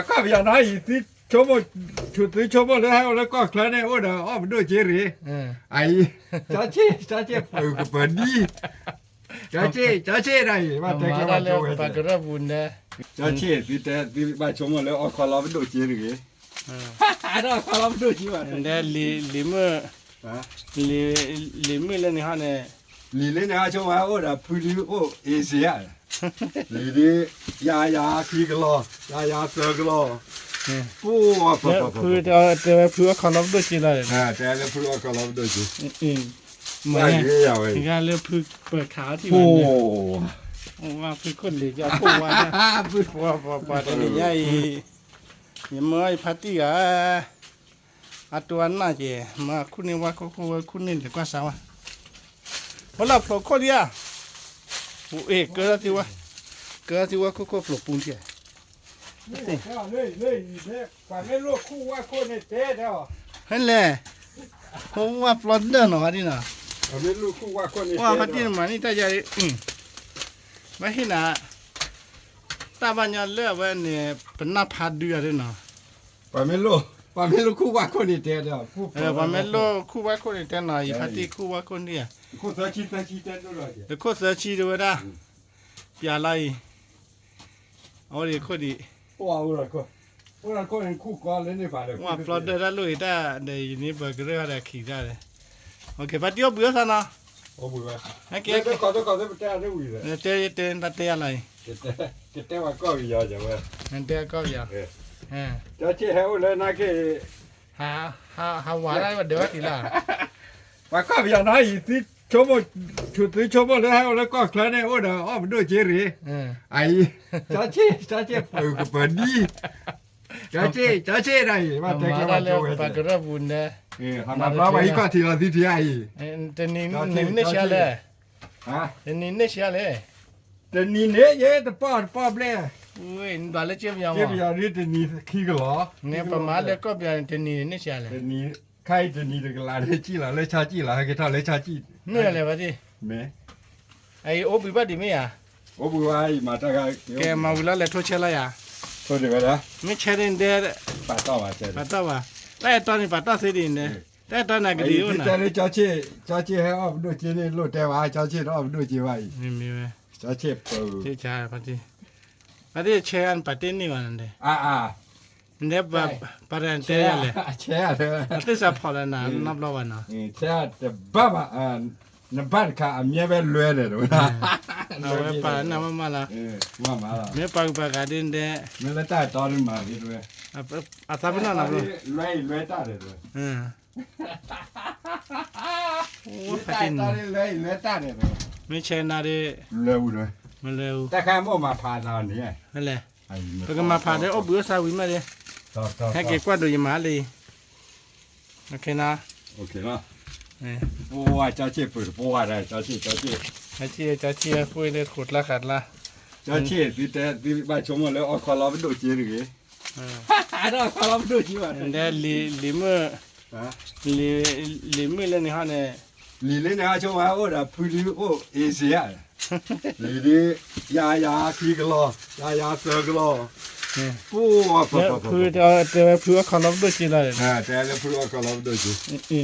Acá había nadie, si chomo, chomo le hago la cosa, claro, ahora, oh, no quiere. Ahí, chache, perdí. Chache, ahí, va a tener que Mara le va a pakra bunda. Chache, si va a chomo le, oh, calaba no quiere. No, calaba no quiere. Nda limu le ni hane. Lili ne ha chomo ahora, puli, oh, esia. Lili, ya, kiglo, ya, seglo. Phu te phu khalab do chila. Te le phu calaba no quiere. มาอีกาเลยพึกเปิดขาที่มันว่าพึกคนเลยจะพูดว่าว่าแต่นี่ยัยยังไม่พัดที่อ่ะตัวน่าเจมาคุณนี่ว่าคุณนี่เดี๋ยวก็สาวพอเราปลุกคนเดียวเอกเกิดที่ว่าเขาปลุกปูนเที่ยเห็นเลยผมว่าปลดเดินหน่อยดินะว่าพัดที่มันนี่ถ้าจะไม่เห็นนะตาบัญญัติเลือกว่าเนี่ยเป็นหน้าพัดเดือดเลยนะปาเมโลคู่ว่าคนนี้เดียวปาเมโลคู่ว่าคนนี้แต่หน่อยพัดที่คู่ว่าคนนี้คู่เสือชีแต่ตัวเลยแต่คู่เสือชีด้วยนะอย่าไล่เอาดิคู่ดิว้าวเลยคนคู่ก้อนเลยนี่ป่ะเลยว่าปลดเดือดเลยแต่ในนี้เบอร์เกอร์อะไรขี้ได้เลยโอเคพัดเดียวเบื่อซะนะโอ้บุ้ยโอเคก็ไปเตะได้วิ่งเลยเตะพัดเตะอะไรเตะว่าก็อยู่จ้ะเว้ยเตะก็อย่าจะเชี่ยเอาเลยนะแกหาว่าอะไรมาเดือดทีละว่าก็อย่างนั้นสิชมเลยเอาแล้วก็คลาเนี่ยโอ้เด้ออ๋อมันด้วยเจรีไอ้จะเชี่ยเปิดดีจะเชี่ยได้มาแต่ก็มาเลยปากกระบุนเด้ทำมาไปก็ทีละทีไอ้แต่นี่เนี่ยเชียเลยแต่นี่เนี่ยเชียเลยแต่นี่เนี่ยเยอะแต่ป้าเปล่าอุ้ยบาลเจ็บยังเจ็บยังนี่แต่นี่ขี้กะล้อเนี่ยประมาณแล้วก็เปลี่ยนแต่นี่เนี่ยเชียเลยแต่นี่ใครแต่นี่ก็ลาเลยจีละเลยชาจีละให้เขาเลยชาจีเมื่อไรวะดิไอ้โอบิบัติมั้ยอ่ะโอ้บุ้ยมาตากแกมาวิลาเลยทุเชล่ะอ่ะทุเดี๋ยวนะไม่เชรินเดอร์ปัตตาวะเชปัตตาวะแล้วตอนนี้ปัตตาเสดินเนี่ยแต่ตอนนั้นก็ดีอยู่นะแต่เลยจ้าเช่ให้ออกด้วยเจนี่โลดแต่ว่าจ้าเช่ออกด้วยเจไว้นี่มีไหมจ้าเช่ที่จ้าพอดีเชอันปัตตินี่วันนั้นเด้เนี่ยแบบปารันเตยเลยเช่เลยที่จะพอแล้วนะนับรอบวันนะเช่แต่บ้านับบ้านข้าเมียเป็นรวยเลยด้วยเอาไว้ปาน้ำมาละมาละเมียปากกาดินเด้เมื่อตาตอนมาดิด้วยอาตาเป็นอะไรรวยตาเลยด้วยโอ้ปัตตินตอนนี้รวยตาเลยด้วยไม่ใช่นาดิเร็วเลยมาเร็วแต่ข้าไม่มาพาตอนนี้นั่นแหละแล้วก็มาพาได้โอ้เบื่อสาวิมาเลยให้เก็บกวาดดูยมาเลยโอเคนะโอ้ยจ้าเชี่ยปุ๋ยปัวอะไรจ้าเชี่ยคุยเลยขุดละขัดละจ้าเชี่ยที่แต่ที่บ้านชมมาแล้วเอาคอเราไปดูจีหรือได้คอเราไปดูจีว่าเดี๋ยวลิมือเลยนี่ฮะเนี่ยลิเนี่ยชมมาโอ้ด่าพูดโอ้เอเชียลิยาขี้กะลอยาเสือกะลอปูพูดพูดคอลับดูจีเลยแต่เลยพูดคอเราไปดูจี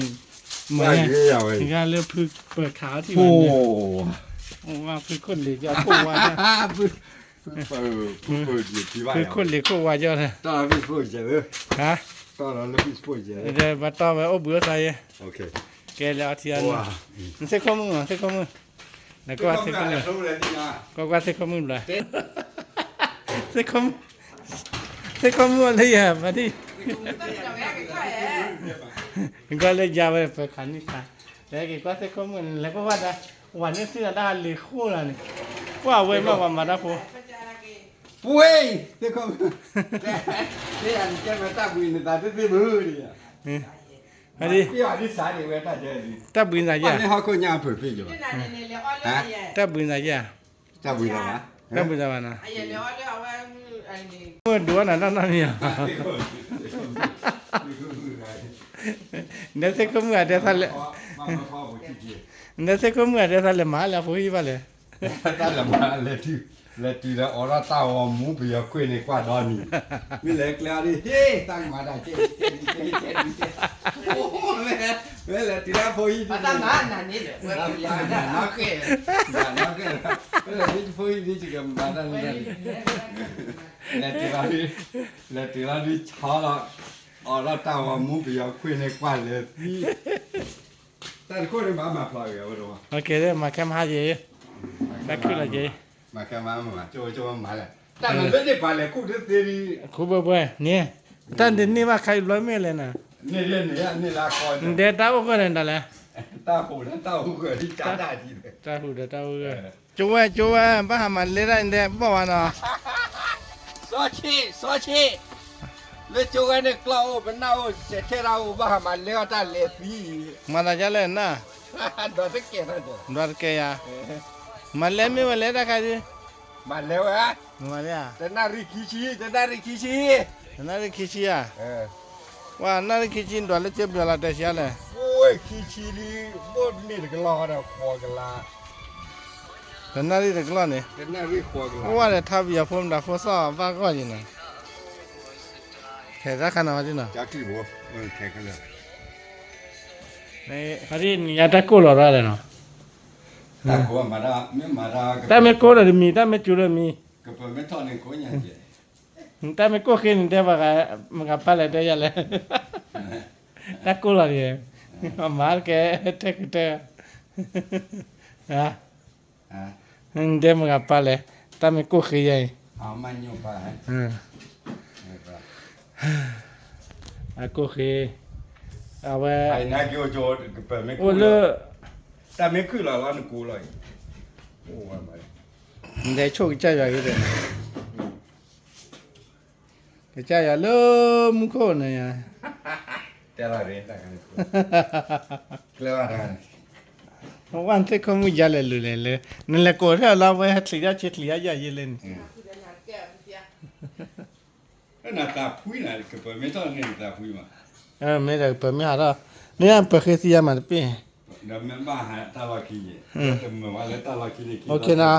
มาอีกาเลยพึกเปิดขาที่มันเนี่ยว่าพึกคนเลยจะพูดว่าพึกคนเลยพูดว่าเจ้าเนี่ยตอนนี้พูดเจอฮะตอนนั้นพูดเจอเดี๋ยวมาต่อไปโอ้เบื่อใส่โอเคแกแล้วที่อันนั้นเซ็กข้อมือแล้วก็เซ็กข้อมือก็เซ็กข้อมือเลยเซ็กข้อมือเลยอ่ะมาดิก็เลยยาวไปขันนี่ค่ะแต่ก็เซ็กข้อมือแล้วก็ว่าวันนี้ซื้อได้เลยคู่ละนี่ว่าเว้ยมาได้พูปุ้ยเซ็กข้อมือนี่อันแกมาตาบุญในตาที่มือเนี่ยอันนี้พี่ว่าที่สายนี่เว้ยตาเจอตาบุญอะไรอ่ะนี่เขาก็ย่างเผยพี่อยู่ตาบุญอะไรตาบุญอะไรตาบุญอะไรนะเมื่อดูนั่นเนี่ยเดี๋ยวเซ็กข้อมือเดี๋ยวทะเลเดี๋ยวเซ็กข้อมือเดี๋ยวทะเลมาแล้วพูดยี่บ้าเลยทะเลมาเลยที่ le tira ora ta o mu bia qui ne qua doni mi le clari he tang ma da che le tira poi Ma da manna ne le no che le poi dici che ma da le tira di chala ora ta o mu bia qui ne qua le但是妈妈跑的，我说嘛。 โอเคเด้อมาแคมป์หาเจแบกขึ้นละเจ มาแค่มา就มาเลยแต่มันไม่ได้ไปเลยกูจะตีนี่ คูบ่บ่เนี่ยตอนนี้ว่าใครร้อยเมตรเลยนะ นี่ลาคอย เดต้าบ่ก็นั่นแหละ ตาหูแล้วตาหูเกิดที่จ้าได้ทีเลย ตาหูเดต้าบ่ก็จัวบ่หามันเลยได้แต่บ่ว่าเนาะ ซอชีแล้วจูกันเนี่ยกล้าเป็นน่าเสียเท่าเราบ้ามันเลี้ยตาเลี้ยฟี มาได้จะเล่นนะ โดนตะเกียบเลย ดอดแกยามาเล่นมีมาเล่นได้ค่ะจิ มันเลี้ยวอ่ะ มาเล่น จะน่าริคิชินั่นคือคิชิอ่ะว่านั่นคือคิชิดอดแล้วเจ็บละแต่เสียเลย โอ้ยคิชินี่บดนี่ก็รอดคอกันละ แต่นั่นคือตะกล้อนี่ จะน่าริคอกันละ ว่าแต่ทับอย่าพมดาฟอซ่าว่าก็จินะแค่รักขนาดนี้นะ จ้าที่บัวแข่งกันเลย ในฮารินยาตะโกลอราเลยเนาะ ตาหัวมาดาไม่มาดา แต่ไม่โกลเลยมีแต่ไม่จุลมี ก็เป็นไม่ทอดในคนอย่างเดียว แต่ไม่โกขึ้นแต่ว่ามันก็ไปเลยได้ยังเลยตะโกลเลยมาร์กเทคเตอร์ฮะเดี๋ยวมันก็ไปเลยแต่ไม่โกขึ้นยัง เอามันอยู่ไป อะโกขึ้นเอาไว้ ไอ้นักโยโจก็เป็นไม่ โอ้ คู่ เล แต่ไม่คือเราล้านกูเลยโอ้ว่าไป ได้โชคใจอย่างนี้เลยใจอย่างเริ่มโคนเนี่ย แต่ละเรื่องต่างกันเรียกว่าอะไร วันที่เขาไม่ยาเลยเลยนั่นแหละกูที่เราไว้ให้เสียเช็ดเสียอย่าเย็น หน้าตาพุ้ยนะก็เป็นไม่ทอดในหน้าตาพุ้ยมา ไม่ได้เปิดไม่หาแล้วเนี่ยเปิดเคสยามันปี เดี๋ยวมันบ้าหาตาลาคีแต่เมื่อวานแล้วตาลาคี โอเคนะ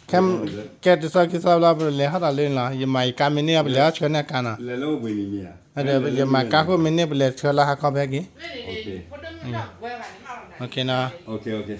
แค่แกจะสักกี่สัปดาห์ไปเลยหาได้ละยังไม่การมิเนี่ยไปแล้วเชื่อเนี่ยกันนะ แล้วเราไม่มีเนี่ย เดี๋ยวยังไม่การก็มิเนี่ยไปเลยเชื่อละหาเขาแบบนี้ โอเค โอเคนะ โอเค